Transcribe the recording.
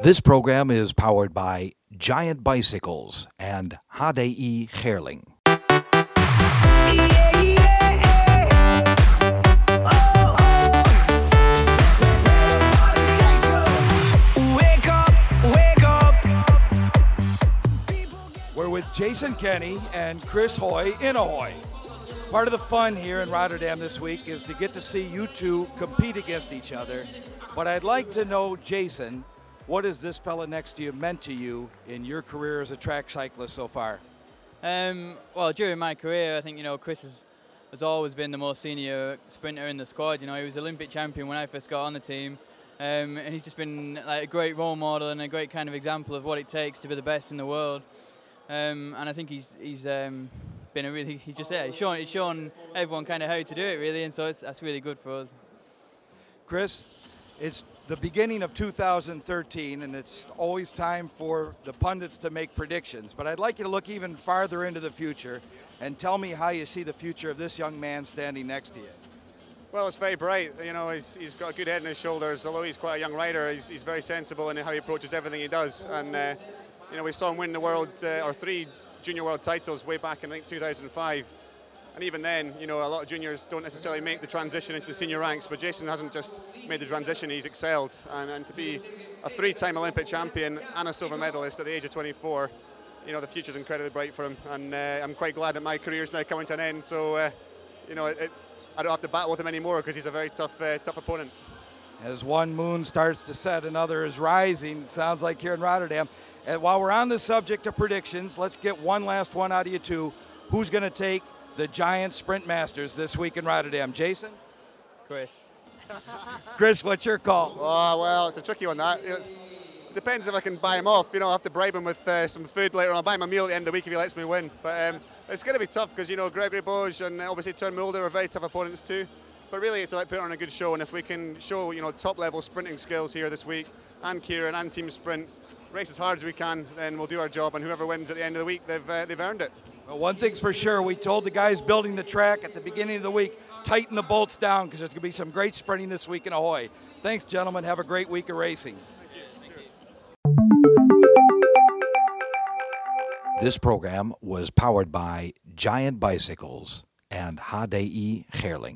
This program is powered by Giant Bicycles and Ahoy Gerling. We're with Jason Kenny and Chris Hoy in Ahoy. Part of the fun here in Rotterdam this week is to get to see you two compete against each other. But I'd like to know, Jason, what has this fella next to you meant to you in your career as a track cyclist so far? Well, during my career, I think, Chris has always been the most senior sprinter in the squad. He was Olympic champion when I first got on the team. And he's just been like a great role model and a great kind of example of what it takes to be the best in the world. And I think he's been a really, he's shown everyone kind of how to do it really, and so that's really good for us. Chris, it's the beginning of 2013, and it's always time for the pundits to make predictions. But I'd like you to look even farther into the future and tell me how you see the future of this young man standing next to you. Well, it's very bright. He's got a good head on his shoulders. Although he's quite a young rider, he's very sensible in how he approaches everything he does. And we saw him win the world, or 3 junior world titles way back in, I think, 2005. And even then, a lot of juniors don't necessarily make the transition into the senior ranks, but Jason hasn't just made the transition, he's excelled. And to be a 3-time Olympic champion and a silver medalist at the age of 24, the future's incredibly bright for him. And I'm quite glad that my career's now coming to an end, so, I don't have to battle with him anymore because he's a very tough opponent. As one moon starts to set, another is rising, it sounds like here in Rotterdam. And while we're on the subject of predictions, let's get one last one out of you two. Who's going to take the Giant Sprint Masters this week in Rotterdam? Jason? Chris. Chris, what's your call? Oh, well, it's a tricky one, that. It depends if I can buy him off. I have to bribe him with some food later on. I'll buy him a meal at the end of the week if he lets me win. But it's going to be tough because, Gregory Boge and obviously Turn Mulder are very tough opponents too. But really, it's about putting on a good show. And if we can show, top-level sprinting skills here this week, and Kieran and Team Sprint, race as hard as we can, then we'll do our job. And whoever wins at the end of the week, they've earned it. Well, one thing's for sure, we told the guys building the track at the beginning of the week, tighten the bolts down because there's going to be some great sprinting this week in Ahoy. Thanks, gentlemen. Have a great week of racing. This program was powered by Giant Bicycles and Ahoy Gerling.